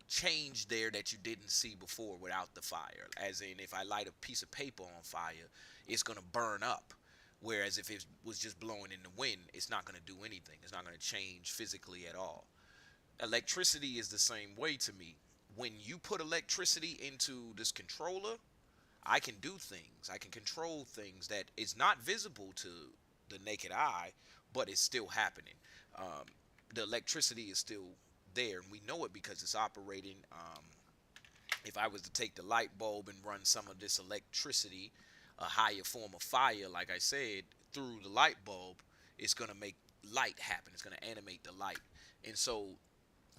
change there that you didn't see before without the fire. As in, if I light a piece of paper on fire, it's gonna burn up. Whereas if it was just blowing in the wind, it's not gonna do anything. It's not gonna change physically at all. Electricity is the same way to me. When you put electricity into this controller, I can do things. I can control things that is not visible to the naked eye, but it's still happening. The electricity is still there, and we know it because it's operating. If I was to take the light bulb and run some of this electricity, a higher form of fire, like I said, through the light bulb, it's going to make light happen. It's going to animate the light. And so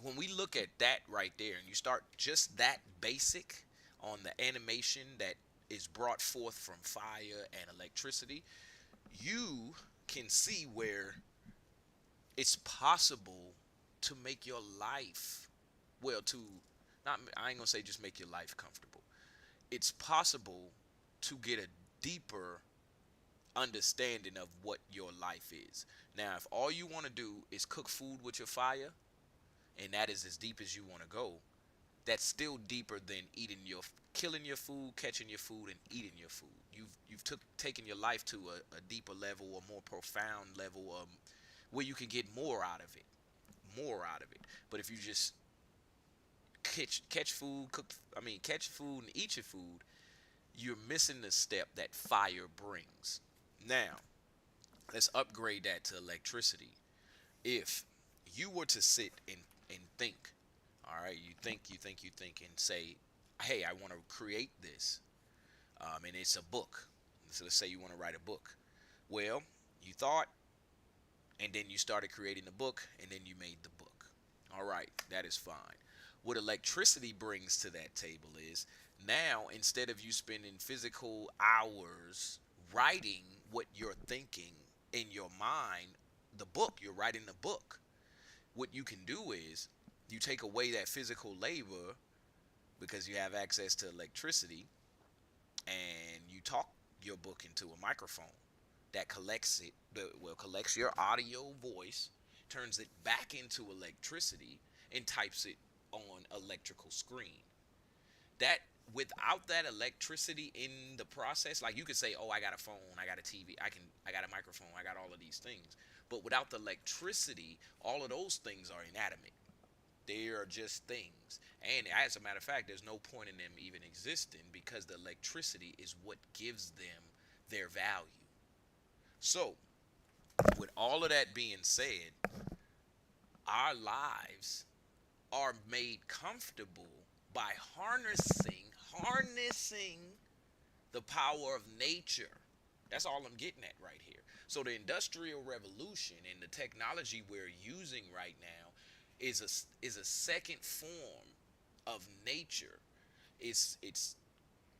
when we look at that right there, and you start just that basic on the animation that is brought forth from fire and electricity, you can see where it's possible to make your life, well, I ain't gonna say just make your life comfortable. It's possible to get a deeper understanding of what your life is. Now, if all you want to do is cook food with your fire, and that is as deep as you want to go, that's still deeper than killing your food, catching your food, and eating your food. You've taken your life to a deeper level, a more profound level, where you can get more out of it. But if you just catch food and eat your food, you're missing the step that fire brings. Now, let's upgrade that to electricity. If you were to sit and think, all right, you think and say, hey, I want to create this, and it's a book. So let's say you want to write a book. Well, you thought, and then you started creating the book, and then you made the book. All right, that is fine. What electricity brings to that table is, now instead of you spending physical hours writing what you're thinking in your mind, the book, you're writing the book. What you can do is you take away that physical labor because you have access to electricity, and you talk your book into a microphone that collects your audio voice, turns it back into electricity, and types it on electrical screen. That, without that electricity in the process, like you could say, oh, I got a phone, I got a TV, I got a microphone, I got all of these things. But without the electricity, all of those things are inanimate. They are just things. And as a matter of fact, there's no point in them even existing, because the electricity is what gives them their value. So, with all of that being said, our lives are made comfortable by harnessing the power of nature. That's all I'm getting at right here. So the Industrial Revolution and the technology we're using right now is a second form of nature. It's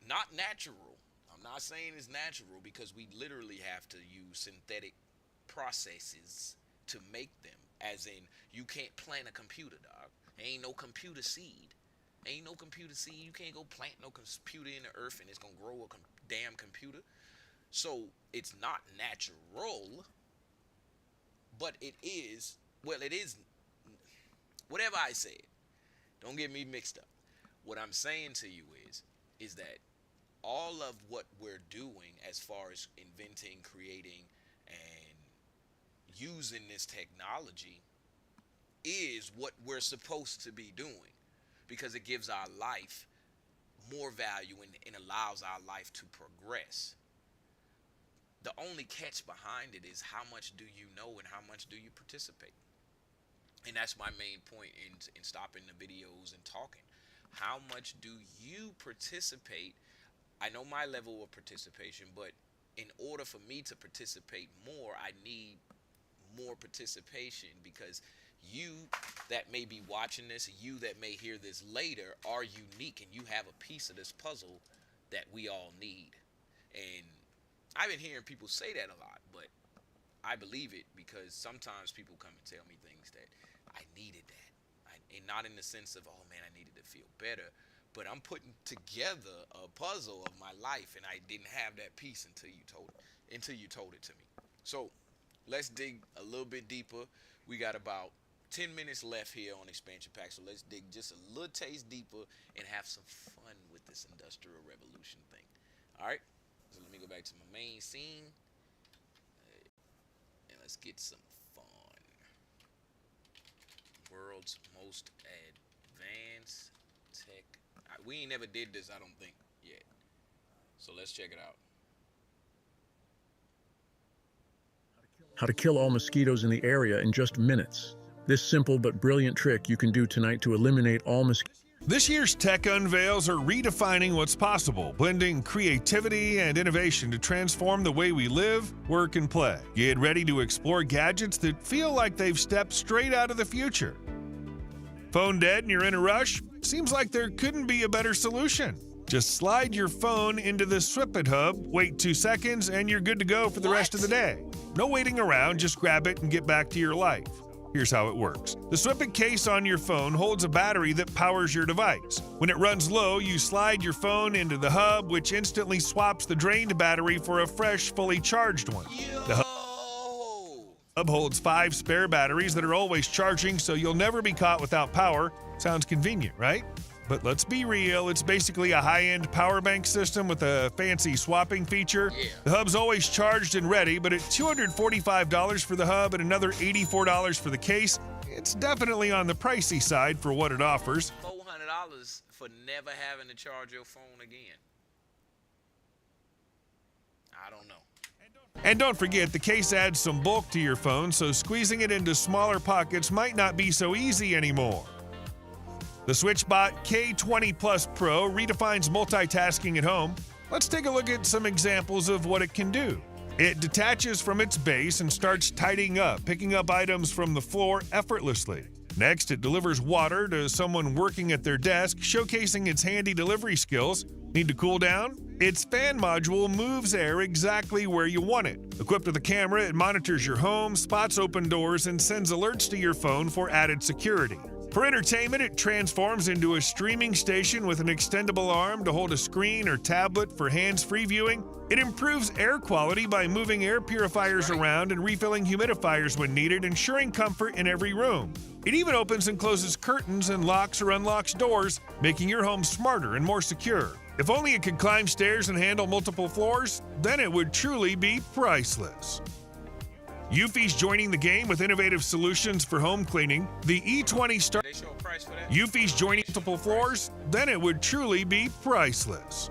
not natural. I'm not saying it's natural, because we literally have to use synthetic processes to make them. As in, you can't plant a computer, dog. There ain't no computer seed. Ain't no computer seed. You can't go plant no computer in the earth and it's gonna grow a damn computer. So it's not natural, but it is. Well, it is. Whatever I said, don't get me mixed up. What I'm saying to you is that all of what we're doing as far as inventing, creating, and using this technology is what we're supposed to be doing, because it gives our life more value and allows our life to progress. The only catch behind it is how much do you know and how much do you participate. And that's my main point in stopping the videos and talking. How much do you participate? I know my level of participation, but in order for me to participate more, I need more participation, because you that may be watching this, you that may hear this later, are unique and you have a piece of this puzzle that we all need. And I've been hearing people say that a lot, but I believe it, because sometimes people come and tell me things that I needed that. And not in the sense of, oh man, I needed to feel better, but I'm putting together a puzzle of my life and I didn't have that piece until you told it to me. So let's dig a little bit deeper. We got about 10 minutes left here on Expansion Pack, so let's dig just a little taste deeper and have some fun with this Industrial Revolution thing. All right, so let me go back to my main scene and let's get some fun. World's most advanced tech. We ain't never did this, I don't think, yet. So let's check it out. How to kill all mosquitoes in the area in just minutes. This simple but brilliant trick you can do tonight to eliminate all mosquitoes. This year's tech unveils are redefining what's possible, blending creativity and innovation to transform the way we live, work, and play. Get ready to explore gadgets that feel like they've stepped straight out of the future. Phone dead and you're in a rush? Seems like there couldn't be a better solution. Just slide your phone into the Swip It hub, wait 2 seconds, and you're good to go for the rest of the day. No waiting around, just grab it and get back to your life. Here's how it works. The Swip It case on your phone holds a battery that powers your device. When it runs low, you slide your phone into the hub, which instantly swaps the drained battery for a fresh, fully charged one. The hub holds 5 spare batteries that are always charging, so you'll never be caught without power. Sounds convenient, right? But let's be real, it's basically a high-end power bank system with a fancy swapping feature. Yeah. The hub's always charged and ready, but at $245 for the hub and another $84 for the case, it's definitely on the pricey side for what it offers. $400 for never having to charge your phone again. I don't know. And don't forget, the case adds some bulk to your phone, so squeezing it into smaller pockets might not be so easy anymore. The SwitchBot K20 Plus Pro redefines multitasking at home. Let's take a look at some examples of what it can do. It detaches from its base and starts tidying up, picking up items from the floor effortlessly. Next, it delivers water to someone working at their desk, showcasing its handy delivery skills. Need to cool down? Its fan module moves air exactly where you want it. Equipped with a camera, it monitors your home, spots open doors, and sends alerts to your phone for added security. For entertainment, it transforms into a streaming station with an extendable arm to hold a screen or tablet for hands-free viewing. It improves air quality by moving air purifiers around and refilling humidifiers when needed, ensuring comfort in every room. It even opens and closes curtains and locks or unlocks doors, making your home smarter and more secure. If only it could climb stairs and handle multiple floors, then it would truly be priceless. Eufy's joining the game with innovative solutions for home cleaning. The E20 starts. Eufy's joining multiple floors, then it would truly be priceless.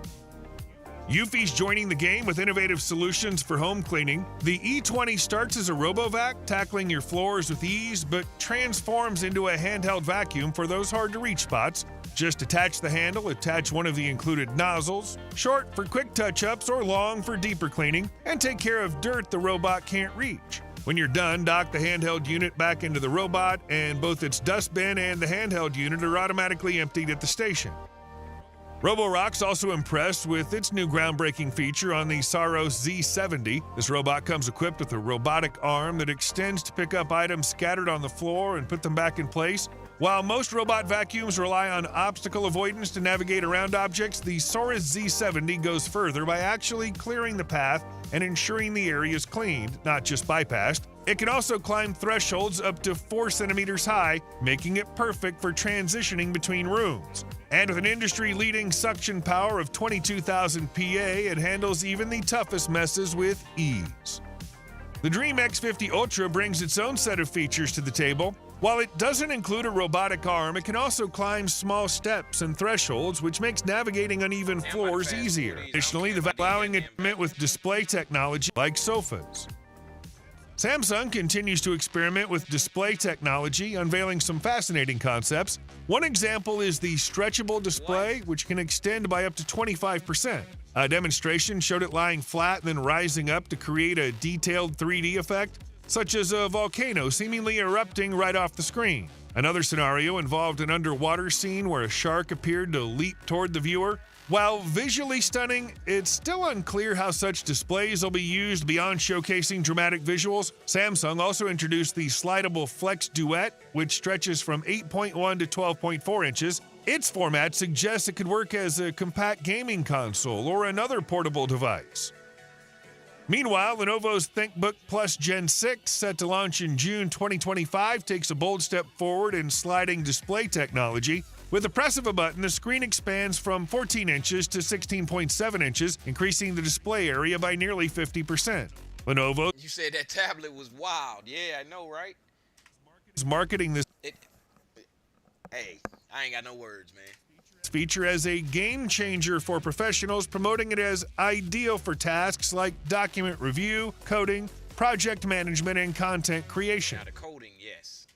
Eufy's joining the game with innovative solutions for home cleaning. The E20 starts as a RoboVac, tackling your floors with ease, but transforms into a handheld vacuum for those hard-to-reach spots. Just attach the handle, attach one of the included nozzles, short for quick touch-ups or long for deeper cleaning, and take care of dirt the robot can't reach. When you're done, dock the handheld unit back into the robot, and both its dustbin and the handheld unit are automatically emptied at the station. Roborock's also impressed with its new groundbreaking feature on the Saros Z70. This robot comes equipped with a robotic arm that extends to pick up items scattered on the floor and put them back in place. While most robot vacuums rely on obstacle avoidance to navigate around objects, the Saurus Z70 goes further by actually clearing the path and ensuring the area is cleaned, not just bypassed. It can also climb thresholds up to 4 centimeters high, making it perfect for transitioning between rooms. And with an industry-leading suction power of 22,000 PA, it handles even the toughest messes with ease. The Dream X50 Ultra brings its own set of features to the table. While it doesn't include a robotic arm, it can also climb small steps and thresholds, which makes navigating uneven floors easier. Additionally, allowing it with display technology like sofas. Samsung continues to experiment with display technology, unveiling some fascinating concepts. One example is the stretchable display, which can extend by up to 25%. A demonstration showed it lying flat and then rising up to create a detailed 3D effect, such as a volcano seemingly erupting right off the screen. Another scenario involved an underwater scene where a shark appeared to leap toward the viewer. While visually stunning, it's still unclear how such displays will be used beyond showcasing dramatic visuals. Samsung also introduced the slidable Flex Duet, which stretches from 8.1 to 12.4 inches. Its format suggests it could work as a compact gaming console or another portable device. Meanwhile, Lenovo's ThinkBook Plus Gen 6, set to launch in June 2025, takes a bold step forward in sliding display technology. With the press of a button, the screen expands from 14 inches to 16.7 inches, increasing the display area by nearly 50%. Lenovo, You said that tablet was wild. Yeah, I know, right? is marketing this Hey, I ain't got no words, man. feature as a game changer for professionals, promoting it as ideal for tasks like document review, coding, project management, and content creation. Now, the coding, yes.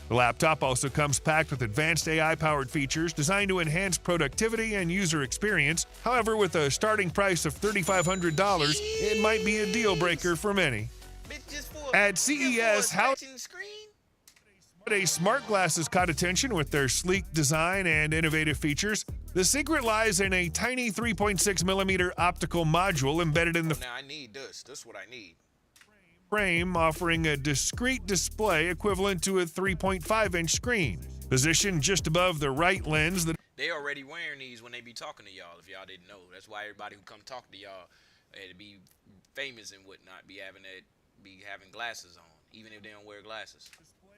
The laptop also comes packed with advanced AI-powered features designed to enhance productivity and user experience. However, with a starting price of $3,500, it might be a deal breaker for many. At CES, a smart glasses caught attention with their sleek design and innovative features. The secret lies in a tiny 3.6mm optical module embedded in the Now, I need this. This is what I need. frame, offering a discrete display equivalent to a 3.5-inch screen, positioned just above the right lens. They already wearing these when they be talking to y'all, if y'all didn't know. That's why everybody who come talk to y'all to be famous and whatnot be having glasses on, even if they don't wear glasses.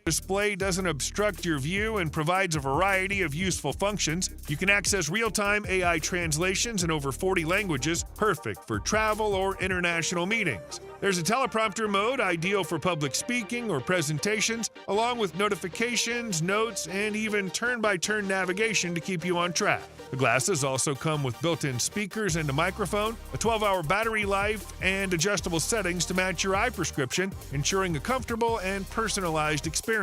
Display doesn't obstruct your view and provides a variety of useful functions. You can access real-time AI translations in over 40 languages, perfect for travel or international meetings. There's a teleprompter mode, ideal for public speaking or presentations, along with notifications, notes, and even turn-by-turn navigation to keep you on track. The glasses also come with built-in speakers and a microphone, a 12-hour battery life, and adjustable settings to match your eye prescription, ensuring a comfortable and personalized experience.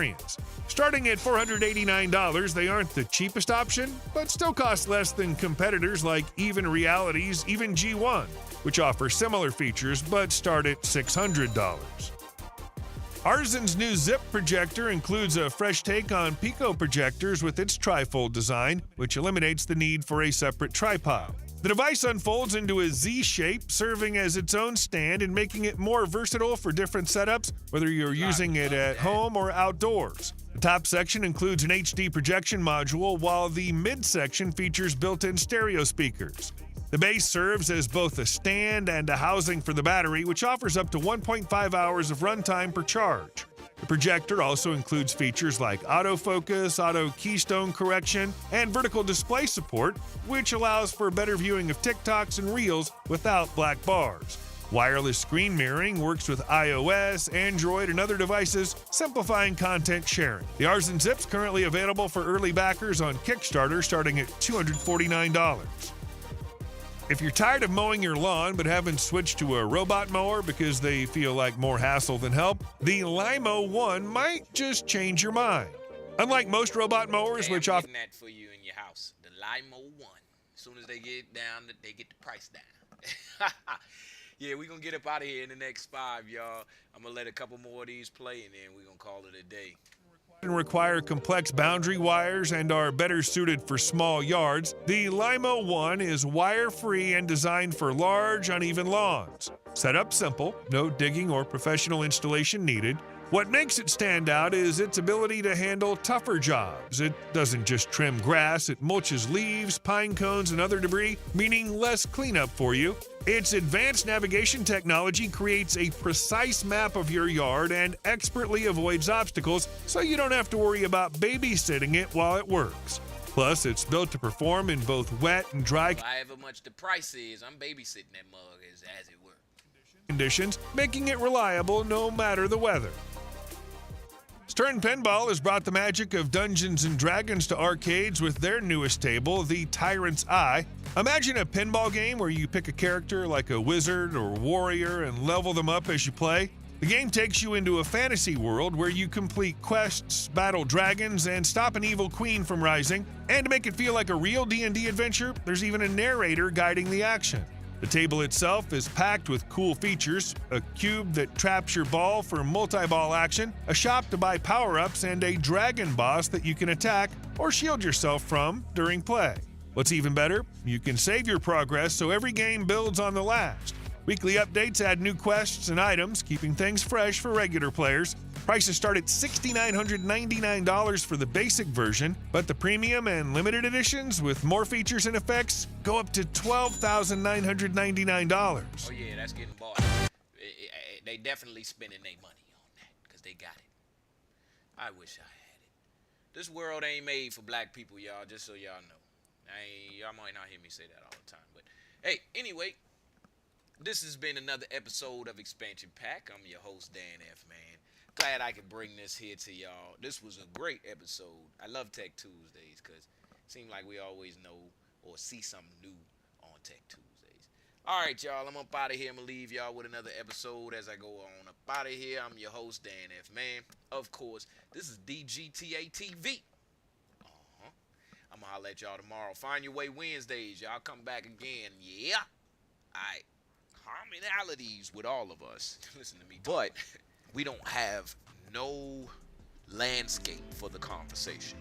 Starting at $489, they aren't the cheapest option, but still cost less than competitors like Even Reality's Even G1, which offer similar features but start at $600. Artisan's new Zip projector includes a fresh take on Pico projectors with its trifold design, which eliminates the need for a separate tripod. The device unfolds into a Z shape, serving as its own stand and making it more versatile for different setups, whether you're using it at home or outdoors. The top section includes an HD projection module, while the midsection features built-in stereo speakers. The base serves as both a stand and a housing for the battery, which offers up to 1.5 hours of runtime per charge. The projector also includes features like autofocus, auto keystone correction, and vertical display support, which allows for better viewing of TikToks and Reels without black bars. Wireless screen mirroring works with iOS, Android, and other devices, simplifying content sharing. The Artisan Zip's currently available for early backers on Kickstarter, starting at $249. If you're tired of mowing your lawn but haven't switched to a robot mower because they feel like more hassle than help, the Limo 1 might just change your mind. Unlike most robot mowers, which offer that for you in your house, the Limo 1. As soon as they get down, they get the price down. Yeah, we're going to get up out of here in the next 5, y'all. I'm going to let a couple more of these play, and then we're going to call it a day. Require complex boundary wires and are better suited for small yards, the Limo 1 is wire-free and designed for large, uneven lawns. Setup simple, no digging or professional installation needed. What makes it stand out is its ability to handle tougher jobs. It doesn't just trim grass, it mulches leaves, pine cones, and other debris, meaning less cleanup for you. Its advanced navigation technology creates a precise map of your yard and expertly avoids obstacles, so you don't have to worry about babysitting it while it works. Plus, it's built to perform in both wet and dry However much the price is, I'm babysitting that mug as it were. Conditions, making it reliable no matter the weather. Stern Pinball has brought the magic of Dungeons & Dragons to arcades with their newest table, the Tyrant's Eye. Imagine a pinball game where you pick a character like a wizard or warrior and level them up as you play. The game takes you into a fantasy world where you complete quests, battle dragons, and stop an evil queen from rising. And to make it feel like a real D&D adventure, there's even a narrator guiding the action. The table itself is packed with cool features, a cube that traps your ball for multi-ball action, a shop to buy power-ups, and a dragon boss that you can attack or shield yourself from during play. What's even better, you can save your progress so every game builds on the last. Weekly updates add new quests and items, keeping things fresh for regular players. Prices start at $6,999 for the basic version, but the premium and limited editions with more features and effects go up to $12,999. Oh yeah, that's getting bought. They definitely spending their money on that because they got it. I wish I had it. This world ain't made for black people, y'all, just so y'all know. Y'all might not hear me say that all the time, but hey, anyway, this has been another episode of Expansion Pack. I'm your host, Dan F. Man. Glad I could bring this here to y'all. This was a great episode. I love Tech Tuesdays because it seems like we always know or see something new on Tech Tuesdays. All right, y'all, I'm up out of here. I'm going to leave y'all with another episode as I go on up out of here. I'm your host, Dan F. Man. Of course, this is DGTA TV. I'm going to holler at y'all tomorrow. Find Your Way Wednesdays. Y'all come back again. Yeah. All right. Commonalities with all of us. Listen to me. But we don't have no landscape for the conversation.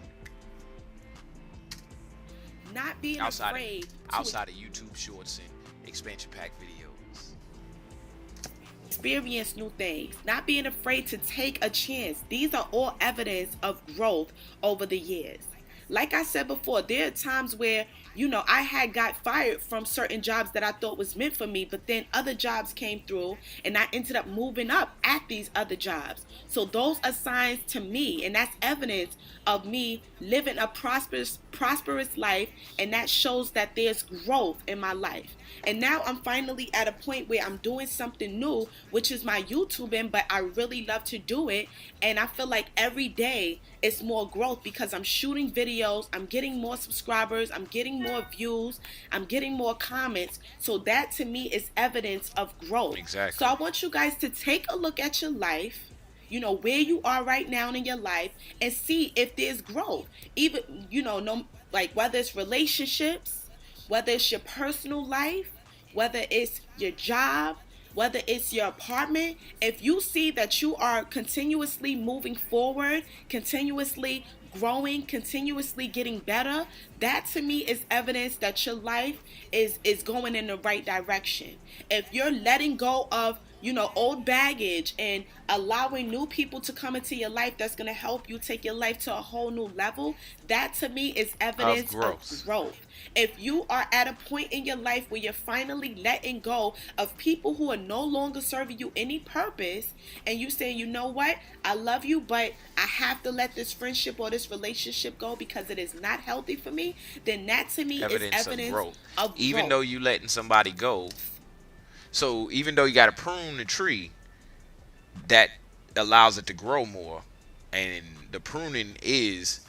Not being afraid. Outside of YouTube Shorts and Expansion Pack videos. Experience new things. Not being afraid to take a chance. These are all evidence of growth over the years. Like I said before, there are times where, I had got fired from certain jobs that I thought was meant for me, but then other jobs came through and I ended up moving up at these other jobs. So those are signs to me, and that's evidence of me living a prosperous life, and that shows that there's growth in my life. And now I'm finally at a point where I'm doing something new, which is my YouTubing, but I really love to do it, and I feel like every day it's more growth because I'm shooting videos, I'm getting more subscribers, I'm getting more views, I'm getting more comments. So that to me is evidence of growth. Exactly. So I want you guys to take a look at your life, where you are right now in your life, and see if there's growth. Even, whether it's relationships, whether it's your personal life, whether it's your job, whether it's your apartment. If you see that you are continuously moving forward, continuously growing, continuously getting better, that to me is evidence that your life is going in the right direction. If you're letting go of old baggage and allowing new people to come into your life that's going to help you take your life to a whole new level, that to me is evidence of growth. If you are at a point in your life where you're finally letting go of people who are no longer serving you any purpose, and you say, you know what, I love you, but I have to let this friendship or this relationship go because it is not healthy for me, then that to me is evidence of growth. Even though you letting somebody go, so even though you got to prune the tree, that allows it to grow more, and the pruning is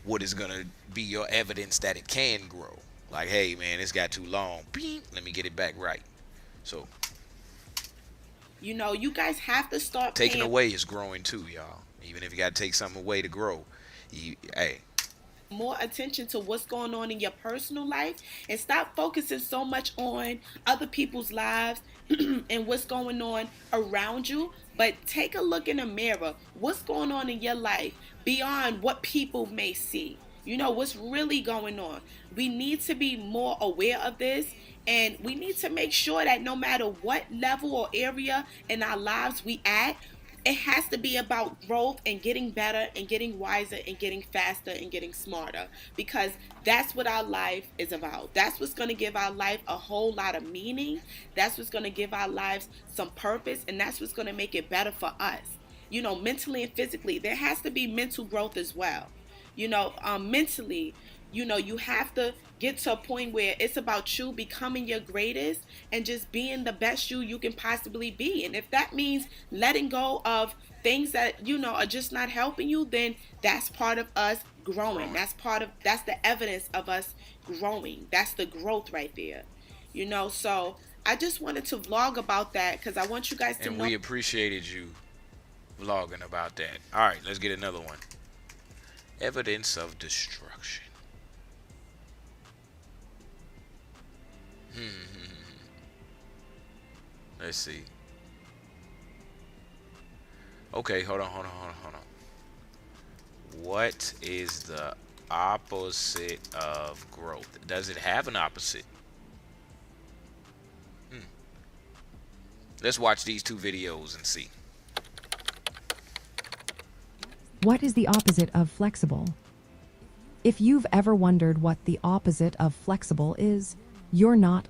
what is going to be your evidence that it can grow. Like, hey man, it's got too long, let me get it back right. So you guys have to start taking away is growing too, y'all. Even if you got to take something away to grow, more attention to what's going on in your personal life and stop focusing so much on other people's lives and what's going on around you. But take a look in the mirror. What's going on in your life beyond what people may see? What's really going on. We need to be more aware of this, and we need to make sure that no matter what level or area in our lives we at, It has to be about growth and getting better and getting wiser and getting faster and getting smarter, because that's what our life is about. That's what's going to give our life a whole lot of meaning. That's what's going to give our lives some purpose, and that's what's going to make it better for us. You know, mentally and physically, there has to be mental growth as well. You know, mentally, you know, you have to get to a point where it's about you becoming your greatest and just being the best you can possibly be. And if that means letting go of things that, you know, are just not helping you, then that's part of us growing. That's the evidence of us growing. That's the growth right there. You know, so I just wanted to vlog about that because I want you guys to know. And we appreciated you vlogging about that. All right, let's get another one. Evidence of destruction. Let's see. Okay, hold on. What is the opposite of growth? Does it have an opposite? Let's watch these two videos and see. What is the opposite of flexible? If you've ever wondered what the opposite of flexible is, you're not